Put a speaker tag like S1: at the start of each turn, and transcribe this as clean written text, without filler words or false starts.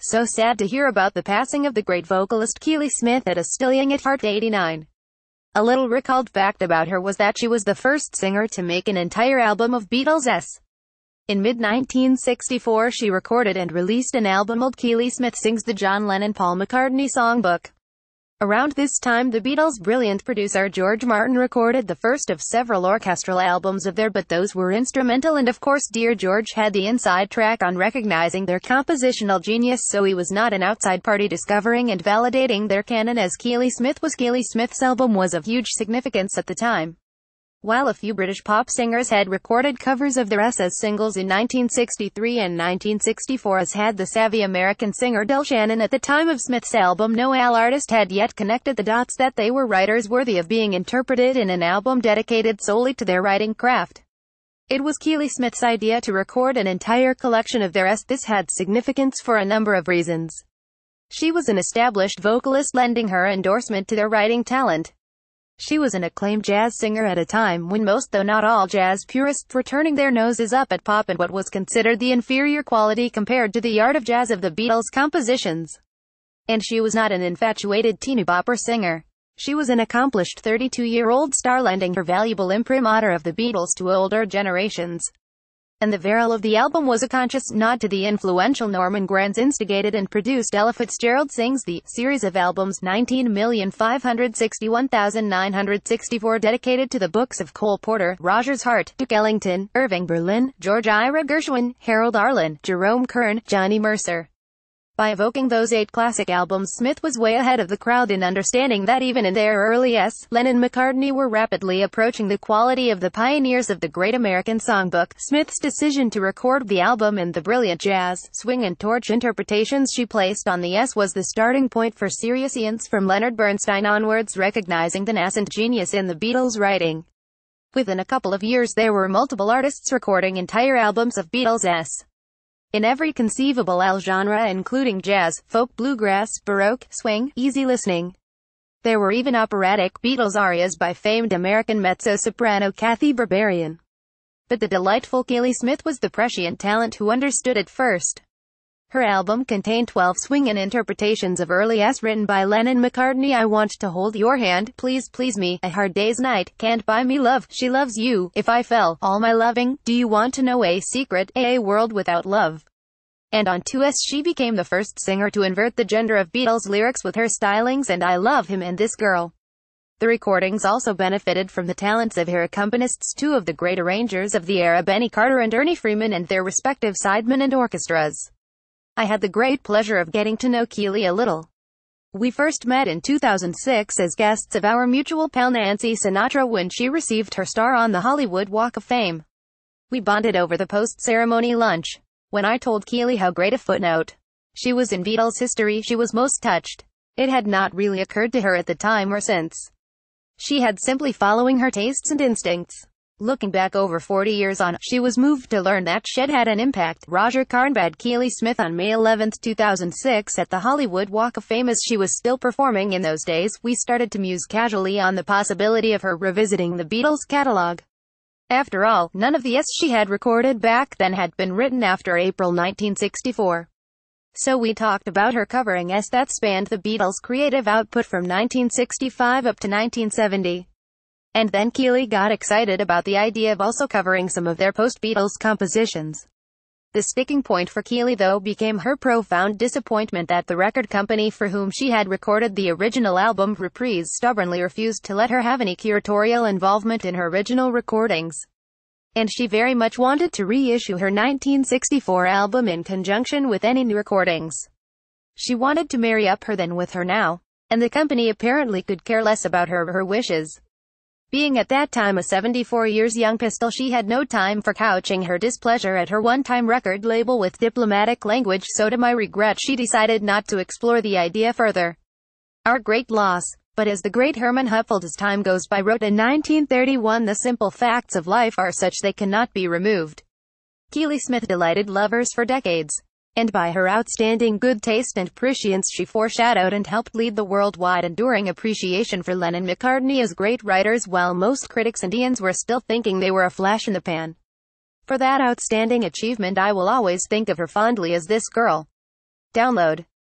S1: So sad to hear about the passing of the great vocalist Keely Smith at a still young at heart, 89. A little recalled fact about her was that she was the first singer to make an entire album of Beatles'. In mid-1964 she recorded and released an album called Keely Smith Sings the John Lennon-Paul McCartney Songbook. Around this time the Beatles' brilliant producer George Martin recorded the first of several orchestral albums of theirs, but those were instrumental, and of course Dear George had the inside track on recognizing their compositional genius, so he was not an outside party discovering and validating their canon as Keely Smith was. Keely Smith's album was of huge significance at the time. While a few British pop singers had recorded covers of their as singles in 1963 and 1964, as had the savvy American singer Del Shannon at the time of Smith's album, no artist had yet connected the dots that they were writers worthy of being interpreted in an album dedicated solely to their writing craft. It was Keely Smith's idea to record an entire collection of their This had significance for a number of reasons. She was an established vocalist, lending her endorsement to their writing talent. She was an acclaimed jazz singer at a time when most, though not all, jazz purists were turning their noses up at pop and what was considered the inferior quality compared to the art of jazz of the Beatles' compositions. And she was not an infatuated teeny-bopper singer. She was an accomplished 32-year-old star, lending her valuable imprimatur of the Beatles to older generations. And the viral of the album was a conscious nod to the influential Norman Granz instigated and produced Ella Fitzgerald Sings the series of albums, 19,561,964, dedicated to the books of Cole Porter, Rogers Hart, Duke Ellington, Irving Berlin, George Ira Gershwin, Harold Arlen, Jerome Kern, Johnny Mercer. By evoking those 8 classic albums, Smith was way ahead of the crowd in understanding that even in their early Lennon and McCartney were rapidly approaching the quality of the pioneers of the great American songbook. Smith's decision to record the album and the brilliant jazz, swing and torch interpretations she placed on the was the starting point for serious eons from Leonard Bernstein onwards, recognizing the nascent genius in the Beatles' writing. Within a couple of years there were multiple artists recording entire albums of Beatles' in every conceivable genre, including jazz, folk, bluegrass, baroque, swing, easy listening. There were even operatic Beatles arias by famed American mezzo-soprano Kathy Berberian. But the delightful Keely Smith was the prescient talent who understood it first. Her album contained 12 swingin' interpretations of early written by Lennon McCartney: I Want to Hold Your Hand, Please Please Me, A Hard Day's Night, Can't Buy Me Love, She Loves You, If I Fell, All My Loving, Do You Want to Know a Secret, A World Without Love. And on 2s she became the first singer to invert the gender of Beatles lyrics with her stylings and I Love Him and This Girl. The recordings also benefited from the talents of her accompanists, 2 of the great arrangers of the era, Benny Carter and Ernie Freeman, and their respective sidemen and orchestras. I had the great pleasure of getting to know Keely a little. We first met in 2006 as guests of our mutual pal Nancy Sinatra when she received her star on the Hollywood Walk of Fame. We bonded over the post-ceremony lunch. When I told Keely how great a footnote she was in Beatles history, she was most touched. It had not really occurred to her at the time or since. She had simply following her tastes and instincts. Looking back over 40 years on, she was moved to learn that she'd had an impact. Roger Carnbad Keely Smith on May 11, 2006 at the Hollywood Walk of Fame. As she was still performing in those days, we started to muse casually on the possibility of her revisiting the Beatles catalog. After all, none of the she had recorded back then had been written after April 1964. So we talked about her covering that spanned the Beatles' creative output from 1965 up to 1970. And then Keely got excited about the idea of also covering some of their post-Beatles compositions. The sticking point for Keely, though, became her profound disappointment that the record company for whom she had recorded the original album, Reprise, stubbornly refused to let her have any curatorial involvement in her original recordings. And she very much wanted to reissue her 1964 album in conjunction with any new recordings. She wanted to marry up her then with her now, and the company apparently could care less about her wishes. Being at that time a 74 years young pistol, she had no time for couching her displeasure at her one-time record label with diplomatic language, so to my regret she decided not to explore the idea further. Our great loss. But as the great Herman Hupfeld As Time Goes By wrote in 1931, the simple facts of life are such they cannot be removed. Keely Smith delighted lovers for decades. And by her outstanding good taste and prescience she foreshadowed and helped lead the worldwide enduring appreciation for Lennon and McCartney as great writers, while most critics and Ians were still thinking they were a flash in the pan. For that outstanding achievement I will always think of her fondly as this girl. Download.